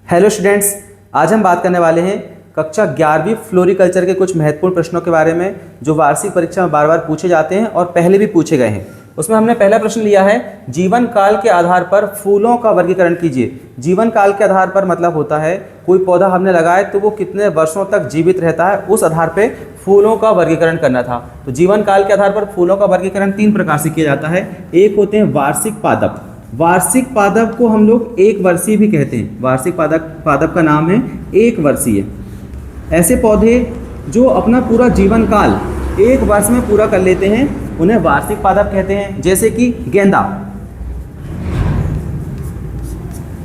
Hello students, आज हम बात करने वाले हैं कक्षा 11वीं फ्लोरिकल्चर के कुछ महत्वपूर्ण प्रश्नों के बारे में जो वार्षिक परीक्षा में बार बार पूछे जाते हैं और पहले भी पूछे गए हैं। उसमें हमने पहला प्रश्न लिया है, जीवन काल के आधार पर फूलों का वर्गीकरण कीजिए। जीवन काल के आधार पर मतलब होता है कोई पौधा हमने लगाया तो वो कितने वर्षों तक जीवित रहता है, उस आधार पर फूलों का वर्गीकरण करना था। तो जीवन काल के आधार पर फूलों का वर्गीकरण 3 प्रकार से किया जाता है। एक होते हैं वार्षिक पादप। वार्षिक पादप को हम लोग एक वर्षीय भी कहते हैं। वार्षिक पादप का नाम है एक वर्षीय। ऐसे पौधे जो अपना पूरा जीवन काल एक वर्ष में पूरा कर लेते हैं उन्हें वार्षिक पादप कहते हैं। जैसे कि गेंदा,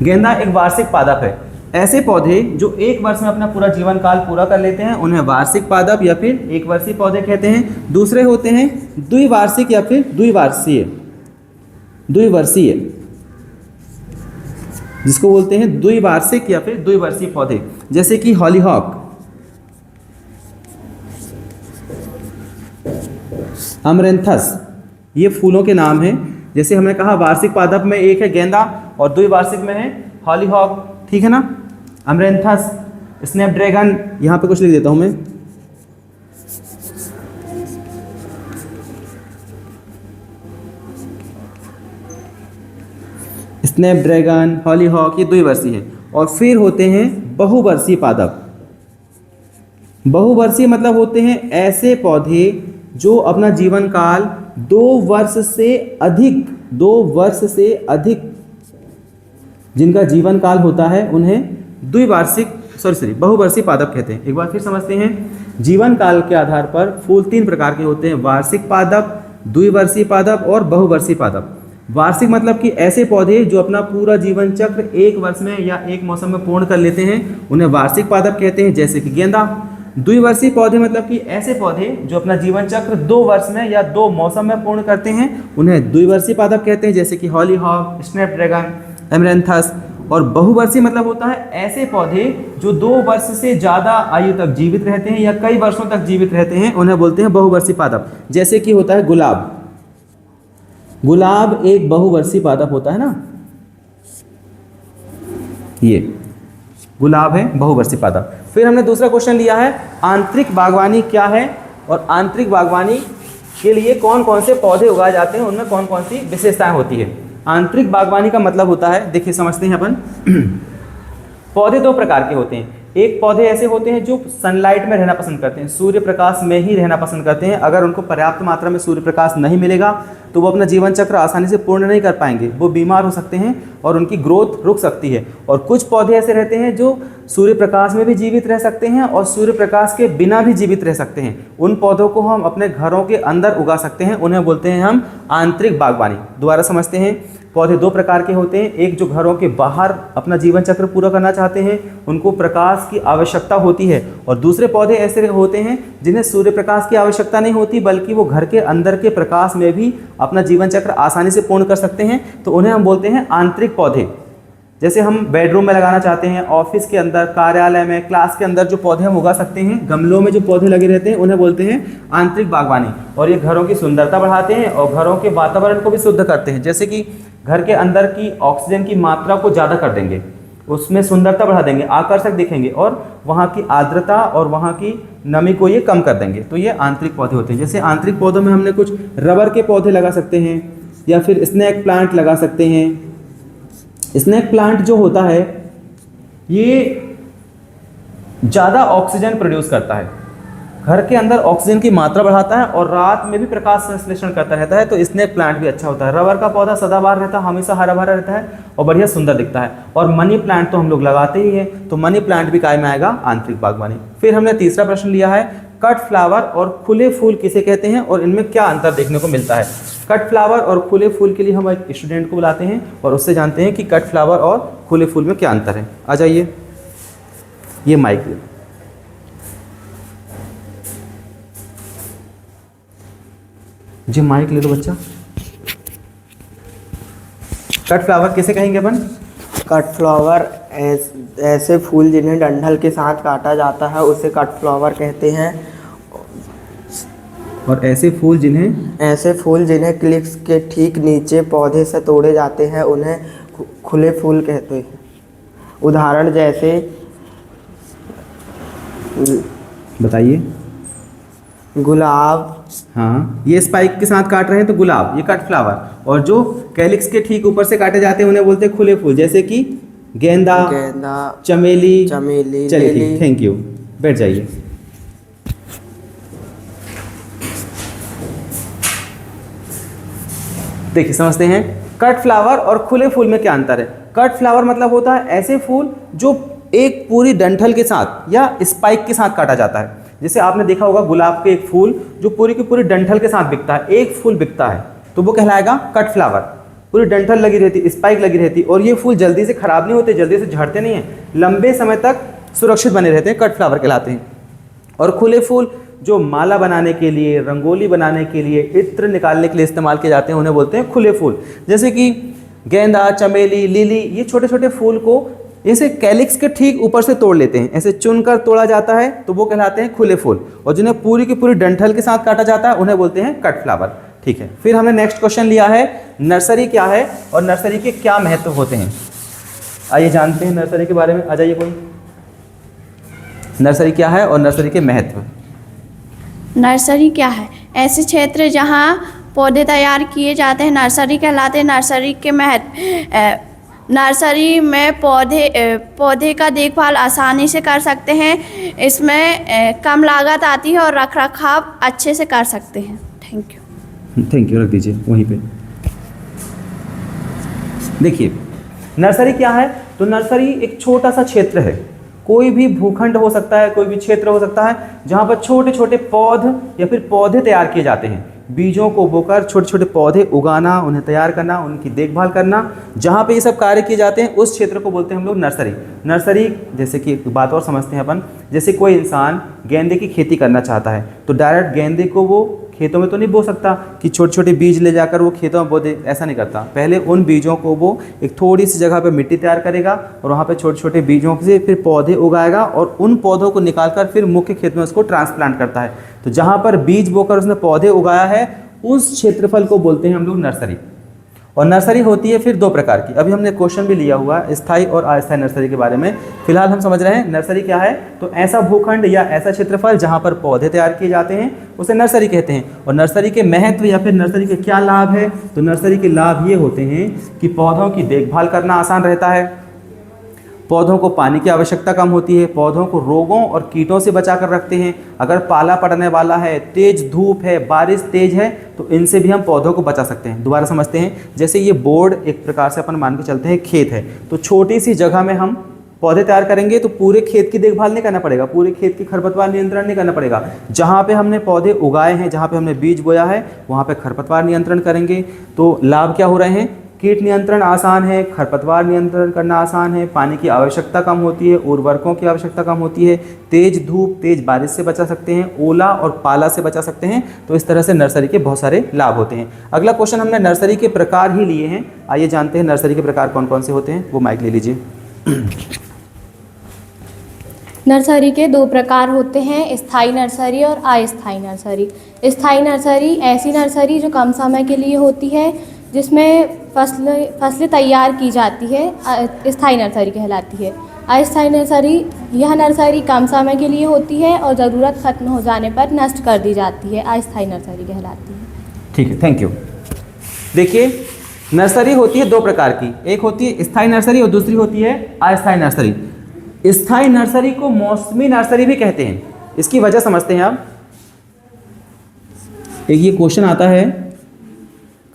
गेंदा एक वार्षिक पादप है। ऐसे पौधे जो एक वर्ष में अपना पूरा जीवन काल पूरा कर लेते हैं उन्हें वार्षिक पादप या फिर एक वर्षीय पौधे कहते हैं। दूसरे होते हैं द्विवार्षिक या फिर द्विवर्षीय, जिसको बोलते हैं द्विवार्षिक या फिर द्विवर्षीय पौधे। जैसे कि हॉलीहॉक, अमरेंथस, ये फूलों के नाम हैं। जैसे हमने कहा वार्षिक पादप में एक है गेंदा और द्विवार्षिक में है हॉलीहॉक, ठीक है ना। अमरेंथस, स्नैपड्रैगन, यहाँ पे कुछ लिख देता हूँ मैं। स्नैपड्रैगन, हॉलीहॉक, ये द्विवर्षीय है। और फिर होते हैं बहुवर्षीय पादप। बहुवर्षीय मतलब होते हैं ऐसे पौधे जो अपना जीवन काल 2 वर्ष से अधिक जिनका जीवन काल होता है उन्हें बहुवर्षीय पादप कहते हैं। एक बार फिर समझते हैं, जीवन काल के आधार पर फूल 3 प्रकार के होते हैं, वार्षिक पादप, द्विवर्षीय पादप और बहुवर्षीय पादप। वार्षिक मतलब कि ऐसे पौधे जो अपना पूरा जीवन चक्र एक वर्ष में या एक मौसम में पूर्ण कर लेते हैं उन्हें वार्षिक पादप कहते हैं, जैसे कि गेंदा। द्विवर्षीय पौधे मतलब कि ऐसे पौधे जो अपना जीवन चक्र 2 वर्ष में या 2 मौसम में पूर्ण करते हैं उन्हें द्विवर्षीय पादप कहते हैं, जैसे कि हॉलीहॉक, स्नैपड्रैगन, एमरेंथस। और बहुवर्षीय मतलब होता है ऐसे पौधे जो 2 वर्ष से ज़्यादा आयु तक जीवित रहते हैं या कई वर्षों तक जीवित रहते हैं, उन्हें बोलते हैं बहुवर्षीय पादप। जैसे कि होता है गुलाब, गुलाब एक बहुवर्षीय पादप होता है ना, ये गुलाब है बहुवर्षीय पादप। फिर हमने दूसरा क्वेश्चन लिया है, आंतरिक बागवानी क्या है और आंतरिक बागवानी के लिए कौन कौन से पौधे उगाए जाते हैं, उनमें कौन कौन सी विशेषताएं होती है। आंतरिक बागवानी का मतलब होता है, देखिए समझते हैं अपन। पौधे 2 प्रकार के होते हैं। एक पौधे ऐसे होते हैं जो सनलाइट में रहना पसंद करते हैं, सूर्य प्रकाश में ही रहना पसंद करते हैं। अगर उनको पर्याप्त मात्रा में सूर्य प्रकाश नहीं मिलेगा तो वो अपना जीवन चक्र आसानी से पूर्ण नहीं कर पाएंगे, वो बीमार हो सकते हैं और उनकी ग्रोथ रुक सकती है। और कुछ पौधे ऐसे रहते हैं जो सूर्य प्रकाश में भी जीवित रह सकते हैं और सूर्य प्रकाश के बिना भी जीवित रह सकते हैं। उन पौधों को हम अपने घरों के अंदर उगा सकते हैं, उन्हें बोलते हैं हम आंतरिक बागवानी। दोबारा समझते हैं, पौधे 2 प्रकार के होते हैं। एक जो घरों के बाहर अपना जीवन चक्र पूरा करना चाहते हैं, उनको प्रकाश की आवश्यकता होती है। और दूसरे पौधे ऐसे होते हैं जिन्हें सूर्य प्रकाश की आवश्यकता नहीं होती, बल्कि वो घर के अंदर के प्रकाश में भी अपना जीवन चक्र आसानी से पूर्ण कर सकते हैं, तो उन्हें हम बोलते हैं आंतरिक पौधे। जैसे हम बेडरूम में लगाना चाहते हैं, ऑफिस के अंदर, कार्यालय में, क्लास के अंदर जो पौधे हम उगा सकते हैं, गमलों में जो पौधे लगे रहते हैं, उन्हें बोलते हैं आंतरिक बागवानी। और ये घरों की सुंदरता बढ़ाते हैं और घरों के वातावरण को भी शुद्ध करते हैं। जैसे कि घर के अंदर की ऑक्सीजन की मात्रा को ज़्यादा कर देंगे, उसमें सुंदरता बढ़ा देंगे, आकर्षक दिखेंगे और वहाँ की आर्द्रता और वहाँ की नमी को ये कम कर देंगे। तो ये आंतरिक पौधे होते हैं। जैसे आंतरिक पौधों में हमने कुछ रबर के पौधे लगा सकते हैं या फिर स्नेक प्लांट लगा सकते हैं। स्नेक प्लांट जो होता है ये ज़्यादा ऑक्सीजन प्रोड्यूस करता है, घर के अंदर ऑक्सीजन की मात्रा बढ़ाता है और रात में भी प्रकाश संश्लेषण करता रहता है, तो स्नेक प्लांट भी अच्छा होता है। रबर का पौधा सदाबहार रहता है, हमेशा हरा भरा रहता है और बढ़िया सुंदर दिखता है। और मनी प्लांट तो हम लोग लगाते ही हैं, तो मनी प्लांट भी काय में आएगा आंतरिक बागवानी। फिर हमने तीसरा प्रश्न लिया है, कट फ्लावर और खुले फूल किसे कहते हैं और इनमें क्या अंतर देखने को मिलता है। कट फ्लावर और खुले फूल के लिए हम एक स्टूडेंट को बुलाते हैं और उससे जानते हैं कि कट फ्लावर और खुले फूल में क्या अंतर है। आ जाइए, ये माइक ले, जी माइक ले लो बच्चा। कट फ्लावर किसे कहेंगे अपन? कट फ्लावर ऐसे फूल जिन्हें डंठल के साथ काटा जाता है उसे कट फ्लावर कहते हैं। और ऐसे फूल जिन्हें क्लिप्स के ठीक नीचे पौधे से तोड़े जाते हैं उन्हें खुले फूल कहते हैं। उदाहरण जैसे बताइए। गुलाब। हाँ, ये स्पाइक के साथ काट रहे हैं तो गुलाब, ये कट फ्लावर। और जो कैलिक्स के ठीक ऊपर से काटे जाते हैं उन्हें बोलते हैं खुले फूल, जैसे कि गेंदा, गेंदा, चमेली। चमेली, चलिए लिली। ठीक, थैंक यू, बैठ जाइए। देखिए समझते हैं कट फ्लावर और खुले फूल में क्या अंतर है। कट फ्लावर मतलब होता है ऐसे फूल जो एक पूरी डंठल के साथ या स्पाइक के साथ काटा जाता है। जैसे आपने देखा होगा गुलाब के एक फूल जो पूरी की पूरी डंठल के साथ बिकता है, एक फूल बिकता है, तो वो कहलाएगा कट फ्लावर। पूरी डंठल लगी रहती, स्पाइक लगी रहती, और ये फूल जल्दी से खराब नहीं होते, जल्दी से झड़ते नहीं हैं, लंबे समय तक सुरक्षित बने रहते हैं, कट फ्लावर कहलाते हैं। और खुले फूल जो माला बनाने के लिए, रंगोली बनाने के लिए, इत्र निकालने के लिए इस्तेमाल किए जाते हैं, उन्हें बोलते हैं खुले फूल। जैसे कि गेंदा, चमेली, लिली, ये छोटे छोटे फूल को ऐसे कैलिक्स के ठीक ऊपर से तोड़ लेते हैं, ऐसे चुनकर तोड़ा जाता है, तो वो कहलाते हैं खुले फूल। और जिन्हें पूरी की पूरी डंठल के साथ काटा जाता है उन्हें बोलते हैं कट फ्लावर। ठीक है, फिर हमने नेक्स्ट क्वेश्चन लिया है नर्सरी क्या है और नर्सरी के क्या महत्व होते हैं। आइए जानते हैं नर्सरी के बारे में। आ जाइए कोई। नर्सरी क्या है और नर्सरी के महत्व। नर्सरी क्या है? ऐसे क्षेत्र जहाँ पौधे तैयार किए जाते हैं नर्सरी कहलाते हैं। नर्सरी के महत्व, नर्सरी में पौधे का देखभाल आसानी से कर सकते हैं, इसमें कम लागत आती है और रखरखाव अच्छे से कर सकते हैं। Thank you. रख दीजिए वहीं पे। देखिए नर्सरी क्या है, तो नर्सरी एक छोटा सा क्षेत्र है, कोई भी भूखंड हो सकता है, कोई भी क्षेत्र हो सकता है, जहाँ पर छोटे छोटे पौध या फिर पौधे तैयार किए जाते हैं। बीजों को बोकर छोटे छोटे पौधे उगाना, उन्हें तैयार करना, उनकी देखभाल करना, जहाँ पे ये सब कार्य किए जाते हैं उस क्षेत्र को बोलते हैं हम लोग नर्सरी। नर्सरी जैसे कि एक बात और समझते हैं अपन, जैसे कोई इंसान गेंदे की खेती करना चाहता है तो डायरेक्ट गेंदे को वो खेतों में तो नहीं बो सकता कि छोटे छोटे बीज ले जाकर वो खेतों में बो दे, ऐसा नहीं करता। पहले उन बीजों को वो एक थोड़ी सी जगह पे मिट्टी तैयार करेगा और वहाँ पे छोटे छोटे बीजों से फिर पौधे उगाएगा और उन पौधों को निकालकर फिर मुख्य खेत में उसको ट्रांसप्लांट करता है। तो जहाँ पर बीज बोकर उसने पौधे उगाया है उस क्षेत्रफल को बोलते हैं हम लोग नर्सरी। और नर्सरी होती है फिर दो प्रकार की। अभी हमने क्वेश्चन भी लिया हुआ स्थायी और अस्थायी नर्सरी के बारे में। फिलहाल हम समझ रहे हैं नर्सरी क्या है, तो ऐसा भूखंड या ऐसा क्षेत्रफल जहां पर पौधे तैयार किए जाते हैं उसे नर्सरी कहते हैं। और नर्सरी के महत्व या फिर नर्सरी के क्या लाभ है, तो नर्सरी के लाभ ये होते हैं कि पौधों की देखभाल करना आसान रहता है, पौधों को पानी की आवश्यकता कम होती है, पौधों को रोगों और कीटों से बचा कर रखते हैं। अगर पाला पड़ने वाला है, तेज धूप है, बारिश तेज है, तो इनसे भी हम पौधों को बचा सकते हैं। दोबारा समझते हैं, जैसे ये बोर्ड एक प्रकार से अपन मान के चलते हैं खेत है, तो छोटी सी जगह में हम पौधे तैयार करेंगे तो पूरे खेत की देखभाल नहीं करना पड़ेगा, पूरे खेत की खरपतवार नियंत्रण नहीं करना पड़ेगा। जहाँ पे हमने पौधे उगाए हैं, जहाँ पे हमने बीज बोया है, वहाँ पे खरपतवार नियंत्रण करेंगे। तो लाभ क्या हो रहे हैं, कीट नियंत्रण आसान है, खरपतवार नियंत्रण करना आसान है, पानी की आवश्यकता कम होती है, उर्वरकों की आवश्यकता कम होती है, तेज धूप तेज बारिश से बचा सकते हैं, ओला और पाला से बचा सकते हैं। तो इस तरह से नर्सरी के बहुत सारे लाभ होते हैं। अगला क्वेश्चन हमने नर्सरी के प्रकार ही लिए हैं। आइए जानते हैं नर्सरी के प्रकार कौन कौन से होते हैं। वो माइक ले लीजिए। नर्सरी के दो प्रकार होते हैं, स्थायी नर्सरी और अस्थायी नर्सरी। स्थायी नर्सरी ऐसी नर्सरी जो कम समय के लिए होती है, जिसमें फसलें तैयार की जाती है, स्थायी नर्सरी कहलाती है। अस्थायी नर्सरी, यह नर्सरी कम समय के लिए होती है और ज़रूरत खत्म हो जाने पर नष्ट कर दी जाती है, अस्थायी नर्सरी कहलाती है। ठीक है, थैंक यू। देखिए नर्सरी होती है दो प्रकार की, एक होती है स्थायी नर्सरी और दूसरी होती है अस्थायी नर्सरी। स्थायी नर्सरी को मौसमी नर्सरी भी कहते हैं। इसकी वजह समझते हैं आप। एक ये क्वेश्चन आता है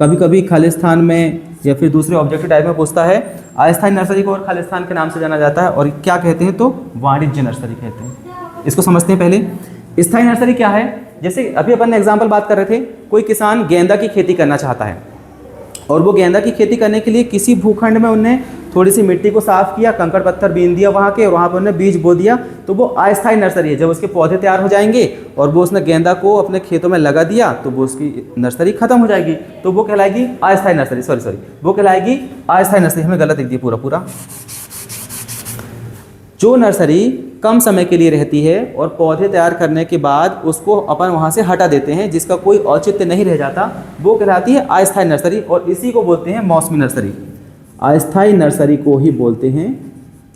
कभी कभी खालिस्तान में या फिर दूसरे ऑब्जेक्टिव टाइप में पूछता है, अस्थायी नर्सरी को और खालिस्तान के नाम से जाना जाता है और क्या कहते हैं, तो वाणिज्य नर्सरी कहते हैं। इसको समझते हैं पहले। स्थायी नर्सरी क्या है, जैसे अभी अपन ने एग्जाम्पल बात कर रहे थे, कोई किसान गेंदा की खेती करना चाहता है और वो गेंदा की खेती करने के लिए किसी भूखंड में उन्हें थोड़ी सी मिट्टी को साफ किया, कंकड़ पत्थर बीन दिया वहाँ के, और वहाँ पर उन्हें बीज बो दिया, तो वो अस्थायी नर्सरी है। जब उसके पौधे तैयार हो जाएंगे और वो उसने गेंदा को अपने खेतों में लगा दिया तो वो उसकी नर्सरी खत्म हो जाएगी, तो वो कहलाएगी अस्थायी नर्सरी। सॉरी वो कहलाएगी अस्थायी नर्सरी। हमें गलत लिख दिया पूरा। जो नर्सरी कम समय के लिए रहती है और पौधे तैयार करने के बाद उसको अपन वहाँ से हटा देते हैं, जिसका कोई औचित्य नहीं रह जाता, वो कहलाती है अस्थायी नर्सरी। और इसी को बोलते हैं मौसमी नर्सरी। अस्थायी नर्सरी को ही बोलते हैं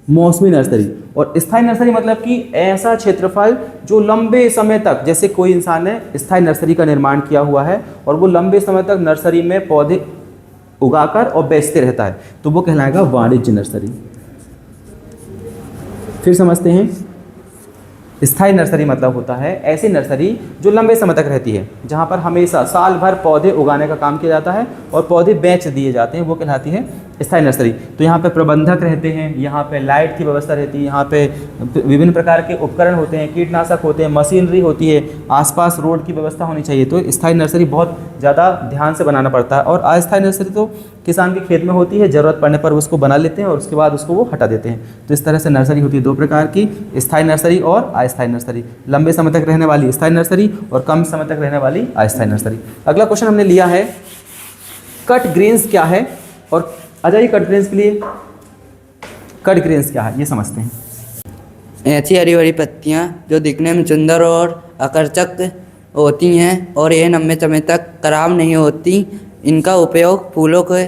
मौसमी नर्सरी। और स्थायी नर्सरी मतलब कि ऐसा क्षेत्रफल जो लंबे समय तक, जैसे कोई इंसान ने स्थायी नर्सरी का निर्माण किया हुआ है और वो लंबे समय तक नर्सरी में पौधे उगाकर और बेचते रहता है, तो वो कहलाएगा वाणिज्य नर्सरी। फिर समझते हैं, स्थायी नर्सरी मतलब होता है ऐसी नर्सरी जो लंबे समय तक रहती है, जहाँ पर हमेशा साल भर पौधे उगाने का काम किया जाता है और पौधे बेच दिए जाते हैं, वो कहलाती है स्थायी नर्सरी। तो यहाँ पे प्रबंधक रहते हैं, यहाँ पे लाइट की व्यवस्था रहती है, यहाँ पे विभिन्न प्रकार के उपकरण होते हैं, कीटनाशक होते हैं, मशीनरी होती है, आसपास रोड की व्यवस्था होनी चाहिए। तो स्थायी नर्सरी बहुत ज़्यादा ध्यान से बनाना पड़ता है। और अस्थायी नर्सरी तो किसान के खेत में होती है, ज़रूरत पड़ने पर उसको बना लेते हैं और उसके बाद उसको वो हटा देते हैं। तो इस तरह से नर्सरी होती है दो प्रकार की, स्थायी नर्सरी और अस्थायी नर्सरी। लंबे समय तक रहने वाली स्थायी नर्सरी और कम समय तक रहने वाली अस्थायी नर्सरी। अगला क्वेश्चन हमने लिया है कट ग्रेन्स क्या है, और आ जाइए कट ग्रेन्स के लिए। कट ग्रेन्स क्या है ये समझते हैं। ऐसी हरी भरी पत्तियाँ जो दिखने में सुंदर और आकर्षक होती हैं और ये लंबे समय तक खराब नहीं होती, इनका उपयोग फूलों के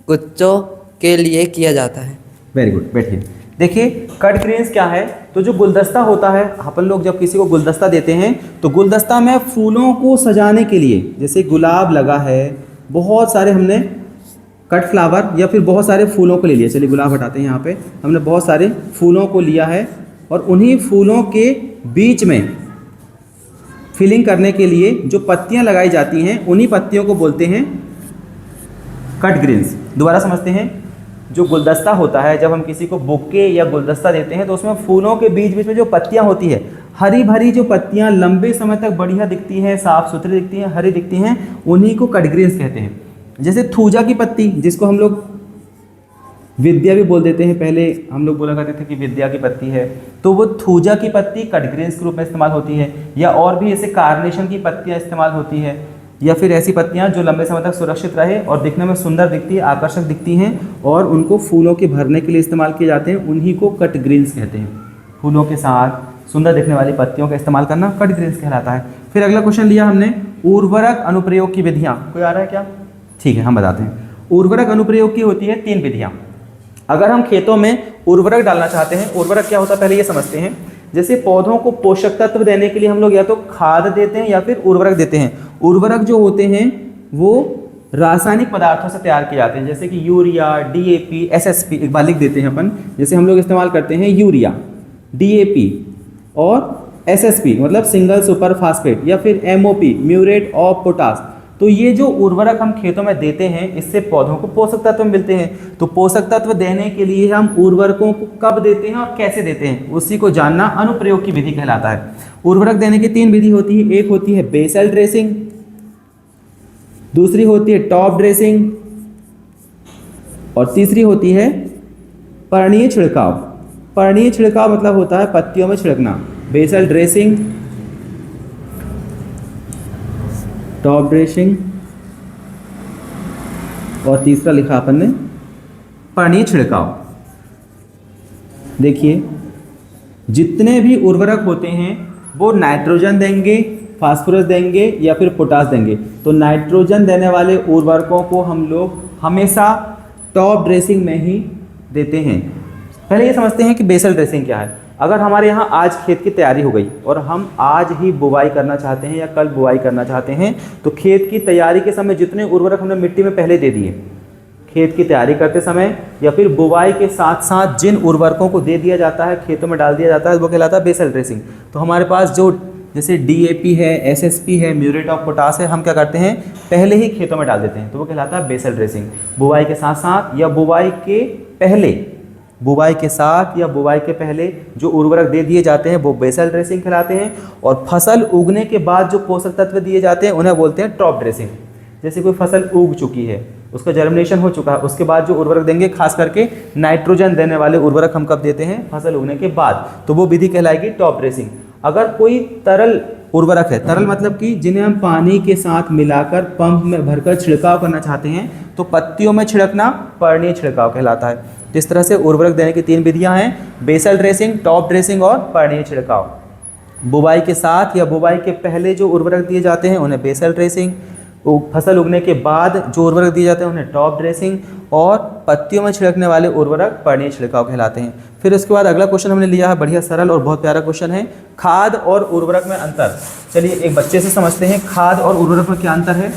गुच्छों के लिए किया जाता है। वेरी गुड, बैठिए। देखिए कट ग्रेन्स क्या है, तो जो गुलदस्ता होता है, अपन लोग जब किसी को गुलदस्ता देते हैं तो गुलदस्ता में फूलों को सजाने के लिए, जैसे गुलाब लगा है, बहुत सारे हमने कट फ्लावर या फिर बहुत सारे फूलों को ले लिया, चलिए गुलाब हटाते हैं, यहाँ पे हमने बहुत सारे फूलों को लिया है और उन्हीं फूलों के बीच में फिलिंग करने के लिए जो पत्तियाँ लगाई जाती हैं, उन्हीं पत्तियों को बोलते हैं कट ग्रेन्स। दोबारा समझते हैं, जो गुलदस्ता होता है, जब हम किसी को बुके या गुलदस्ता देते हैं तो उसमें फूलों के बीच बीच में जो पत्तियां होती है, हरी भरी जो पत्तियां लंबे समय तक बढ़िया दिखती हैं, साफ सुथरी दिखती हैं, हरी दिखती हैं, उन्हीं को कट ग्रेन्स कहते हैं। जैसे थूजा की पत्ती, जिसको हम लोग विद्या भी बोल देते हैं, पहले हम लोग बोला करते थे कि विद्या की पत्ती है, तो वो थूजा की पत्ती कट ग्रेन्स के रूप में इस्तेमाल होती है। या और भी ऐसे कार्नेशन की पत्तियाँ इस्तेमाल होती है, या फिर ऐसी पत्तियां जो लंबे समय तक सुरक्षित रहे और दिखने में सुंदर दिखती है, आकर्षक दिखती हैं और उनको फूलों के भरने के लिए इस्तेमाल किए जाते हैं, उन्हीं को कट ग्रेन्स कहते हैं। फूलों के साथ सुंदर दिखने वाली पत्तियों का इस्तेमाल करना कट ग्रेन्स कहलाता है। फिर अगला क्वेश्चन लिया हमने उर्वरक अनुप्रयोग की विधियाँ। कोई आ रहा है क्या? ठीक है, हम बताते हैं। उर्वरक अनुप्रयोग की होती है 3 विधियाँ। अगर हम खेतों में उर्वरक डालना चाहते हैं, उर्वरक क्या होता है पहले ये समझते हैं। जैसे पौधों को पोषक तत्व देने के लिए हम लोग या तो खाद देते हैं या फिर उर्वरक देते हैं। उर्वरक जो होते हैं वो रासायनिक पदार्थों से तैयार किए जाते हैं, जैसे कि यूरिया, DAP, SSP। एक बार लिख देते हैं अपन, जैसे हम लोग इस्तेमाल करते हैं यूरिया, DAP और SSP मतलब सिंगल सुपर फास्फेट, या फिर MOP म्यूरेट ऑफ पोटास। तो ये जो उर्वरक हम खेतों में देते हैं, इससे पौधों को पोषक तत्व मिलते हैं। तो पोषक तत्व देने के लिए हम उर्वरकों को कब देते हैं और कैसे देते हैं, उसी को जानना अनुप्रयोग की विधि कहलाता है। उर्वरक देने की 3 विधि होती है। एक होती है बेसल ड्रेसिंग, दूसरी होती है टॉप ड्रेसिंग और तीसरी होती है पर्णीय छिड़काव। पर्णीय छिड़काव मतलब होता है पत्तियों में छिड़कना। बेसल ड्रेसिंग, टॉप ड्रेसिंग और तीसरा लिखा अपन ने पर्णीय छिड़काव। देखिए जितने भी उर्वरक होते हैं वो नाइट्रोजन देंगे, फास्फोरस देंगे या फिर पोटास देंगे। तो नाइट्रोजन देने वाले उर्वरकों को हम लोग हमेशा टॉप ड्रेसिंग में ही देते हैं। पहले ये समझते हैं कि बेसल ड्रेसिंग क्या है। अगर हमारे यहाँ आज खेत की तैयारी हो गई और हम आज ही बुवाई करना चाहते हैं या कल बुवाई करना चाहते हैं, तो खेत की तैयारी के समय जितने उर्वरक हमने मिट्टी में पहले दे दिए, खेत की तैयारी करते समय या फिर बुवाई के साथ साथ जिन उर्वरकों को दे दिया जाता है, खेतों में डाल दिया जाता है, वो कहलाता है बेसल ड्रेसिंग। तो हमारे पास जो जैसे DAP है, SSP है, म्यूरेट ऑफ पोटास है, हम क्या करते हैं पहले ही खेतों में डाल देते हैं, तो वो कहलाता है बेसल ड्रेसिंग। बुवाई के साथ साथ या बुवाई के पहले, बुवाई के साथ या बुवाई के पहले जो उर्वरक दे दिए जाते हैं वो बेसल ड्रेसिंग कहलाते हैं। और फसल उगने के बाद जो पोषक तत्व दिए जाते हैं उन्हें बोलते हैं टॉप ड्रेसिंग। जैसे कोई फसल उग चुकी है, उसका जर्मिनेशन हो चुका है, उसके बाद जो उर्वरक देंगे, खास करके नाइट्रोजन देने वाले उर्वरक हम कब देते हैं, फसल उगने के बाद, तो वो विधि कहलाएगी टॉप ड्रेसिंग। अगर कोई तरल उर्वरक है, तरल मतलब कि जिन्हें हम पानी के साथ मिलाकर पंप में भरकर छिड़काव करना चाहते हैं, तो पत्तियों में छिड़कना पर्णीय छिड़काव कहलाता है। इस तरह से उर्वरक देने की 3 विधियां हैं, बेसल ड्रेसिंग, टॉप ड्रेसिंग और पर्णीय छिड़काव। बुवाई के साथ या बुवाई के पहले जो उर्वरक दिए जाते हैं उन्हें बेसल ड्रेसिंग, फसल उगने के बाद जो उर्वरक दिए जाते हैं उन्हें टॉप ड्रेसिंग, और पत्तियों में छिड़कने वाले उर्वरक पर्णीय छिड़काव कहलाते हैं। फिर उसके बाद अगला क्वेश्चन हमने लिया है, बढ़िया सरल और बहुत प्यारा क्वेश्चन है, खाद और उर्वरक में अंतर। चलिए एक बच्चे से समझते हैं खाद और उर्वरक में क्या अंतर है।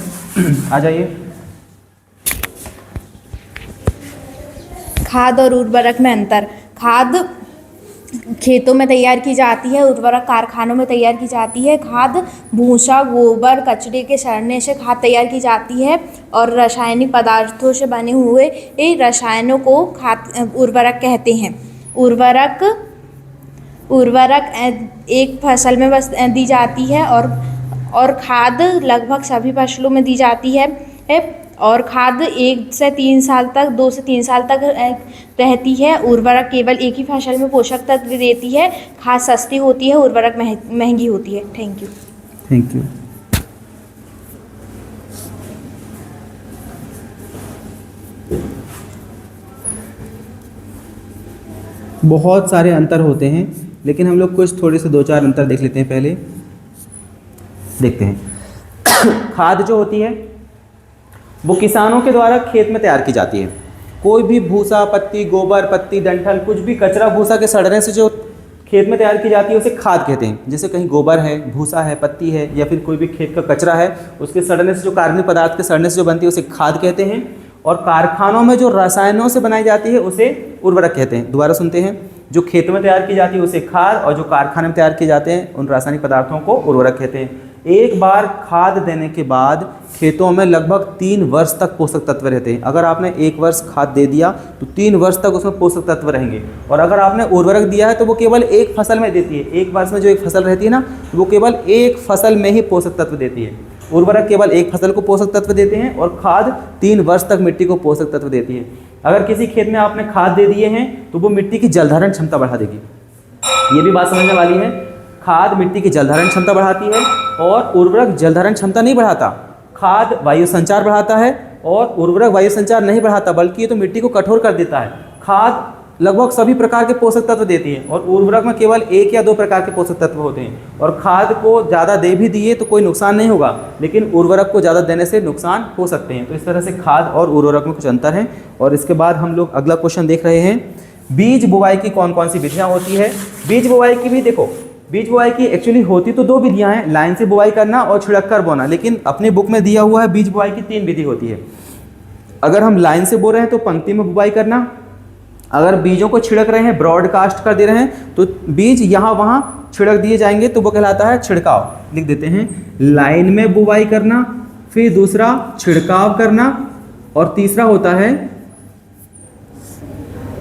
आ जाइए। खाद और उर्वरक में अंतर। खाद खेतों में तैयार की जाती है, उर्वरक कारखानों में तैयार की जाती है। खाद भूसा, गोबर, कचरे के सड़ने से खाद तैयार की जाती है, और रासायनिक पदार्थों से बने हुए रसायनों को खाद उर्वरक कहते हैं। उर्वरक एक फसल में बस दी जाती है, और खाद लगभग सभी फसलों में दी जाती है, और खाद 2 से 3 साल तक रहती है। उर्वरक केवल एक ही फसल में पोषक तत्व देती है। खाद सस्ती होती है, उर्वरक महंगी होती है। Thank you. Thank you. बहुत सारे अंतर होते हैं, लेकिन हम लोग कुछ थोड़े से 2-4 अंतर देख लेते हैं। पहले देखते हैं खाद जो होती है वो किसानों के द्वारा खेत में तैयार की जाती है। कोई भी भूसा, पत्ती, गोबर, पत्ती, डंठल, कुछ भी कचरा भूसा के सड़ने से जो खेत में तैयार की जाती है उसे खाद कहते हैं। जैसे कहीं गोबर है, भूसा है, पत्ती है, या फिर कोई भी खेत का कचरा है, उसके सड़ने से जो कार्बनिक पदार्थ के सड़ने से जो बनती है उसे खाद कहते हैं। और कारखानों में जो रसायनों से बनाई जाती है उसे उर्वरक कहते हैं। दोबारा सुनते हैं, जो खेत में तैयार की जाती है उसे खाद, और जो कारखाने में तैयार किए जाते हैं उन रासायनिक पदार्थों को उर्वरक कहते हैं। एक बार खाद देने के बाद खेतों में लगभग 3 वर्ष तक पोषक तत्व रहते हैं। अगर आपने 1 वर्ष खाद दे दिया तो 3 वर्ष तक उसमें पोषक तत्व रहेंगे। और अगर आपने उर्वरक दिया है तो वो केवल एक फसल में देती है। एक वर्ष में जो एक फसल रहती है ना, तो वो केवल एक फसल में ही पोषक तत्व देती है। उर्वरक केवल एक फसल को पोषक तत्व देते हैं, और खाद 3 वर्ष तक मिट्टी को पोषक तत्व देती है। अगर किसी खेत में आपने खाद दे दिए हैं तो वो मिट्टी की जलधारण क्षमता बढ़ा देगी। ये भी बात समझने वाली है। खाद मिट्टी की जलधारण क्षमता बढ़ाती है, और उर्वरक जलधारण क्षमता नहीं बढ़ाता। खाद वायु संचार बढ़ाता है, और उर्वरक वायु संचार नहीं बढ़ाता, बल्कि ये तो मिट्टी को कठोर कर देता है। खाद लगभग सभी प्रकार के पोषक तत्व देती है, और उर्वरक में केवल 1 या 2 प्रकार के पोषक तत्व होते हैं। और खाद को ज़्यादा दे भी दिए तो कोई नुकसान नहीं होगा, लेकिन उर्वरक को ज़्यादा देने से नुकसान हो सकते हैं। तो इस तरह से खाद और उर्वरक में कुछ अंतर है। और इसके बाद हम लोग अगला क्वेश्चन देख रहे हैं, बीज बुवाई की कौन कौन सी विधियाँ होती है। बीज बुवाई की भी देखो, बीज बुवाई की एक्चुअली होती तो 2 विधियाँ हैं, लाइन से बुवाई करना और छिड़क कर बोना। लेकिन अपनी बुक में दिया हुआ है बीज बुवाई की 3 विधि होती है। अगर हम लाइन से बो रहे हैं तो पंक्ति में बुवाई करना। अगर बीजों को छिड़क रहे हैं, ब्रॉडकास्ट कर दे रहे हैं, तो बीज यहाँ वहाँ छिड़क दिए जाएंगे, तो वो कहलाता है छिड़काव। लिख देते हैं, लाइन में बुवाई करना, फिर दूसरा छिड़काव करना, और तीसरा होता है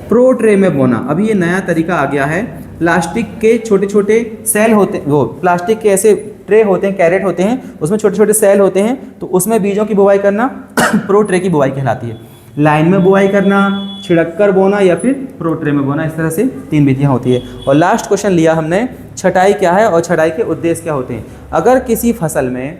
प्रो ट्रे में बोना। अभी ये नया तरीका आ गया है। प्लास्टिक के छोटे छोटे सेल होते हैं, वो प्लास्टिक के ऐसे ट्रे होते हैं, कैरेट होते हैं, उसमें छोटे छोटे सेल होते हैं, तो उसमें बीजों की बुवाई करना प्रो ट्रे की बुवाई कहलाती है। लाइन में बुवाई करना, छिड़क कर बोना, या फिर प्रो ट्रे में बोना। इस तरह से 3 विधियाँ होती है। और लास्ट क्वेश्चन लिया हमने, छटाई क्या है और छटाई के उद्देश्य क्या होते हैं। अगर किसी फसल में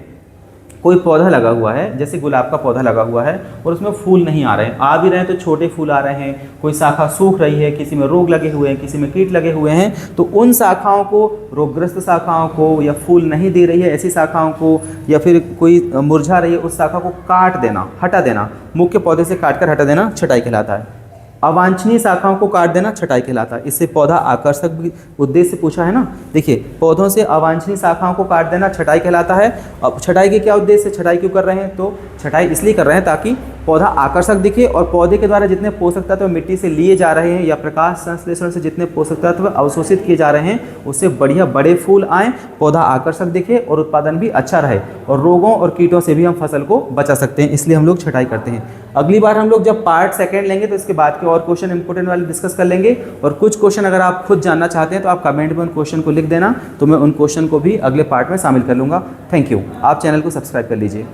कोई पौधा लगा हुआ है, जैसे गुलाब का पौधा लगा हुआ है, और उसमें फूल नहीं आ रहे हैं, आ भी रहे हैं तो छोटे फूल आ रहे हैं, कोई शाखा सूख रही है, किसी में रोग लगे हुए हैं, किसी में कीट लगे हुए हैं, तो उन शाखाओं को, रोगग्रस्त शाखाओं को, या फूल नहीं दे रही है ऐसी शाखाओं को, या फिर कोई मुरझा रही है उस शाखा को काट देना, हटा देना, मुख्य पौधे से काट कर हटा देना छटाई कहलाता है। अवांछनीय शाखाओं को काट देना छटाई कहलाता है। इससे पौधा आकर्षक भी उद्देश्य से पूछा है ना। देखिए, पौधों से अवांछनीय शाखाओं को काट देना छटाई कहलाता है। अब छटाई के क्या उद्देश्य से छटाई क्यों कर रहे हैं, तो छटाई इसलिए कर रहे हैं ताकि पौधा आकर्षक दिखे, और पौधे के द्वारा जितने पोषक तत्व मिट्टी से लिए जा रहे हैं, या प्रकाश संश्लेषण से जितने पोषक तत्व अवशोषित किए जा रहे हैं, उससे बढ़िया बड़े फूल आएँ, पौधा आकर्षक दिखे, और उत्पादन भी अच्छा रहे, और रोगों और कीटों से भी हम फसल को बचा सकते हैं। इसलिए हम लोग छटाई करते हैं। अगली बार हम लोग जब पार्ट 2 लेंगे तो इसके बाद के और क्वेश्चन इंपोर्टेंट वाले डिस्कस कर लेंगे। और कुछ क्वेश्चन अगर आप खुद जानना चाहते हैं तो आप कमेंट में उन क्वेश्चन को लिख देना, तो मैं उन क्वेश्चन को भी अगले पार्ट में शामिल कर लूँगा। Thank you. आप चैनल को सब्सक्राइब कर लीजिए।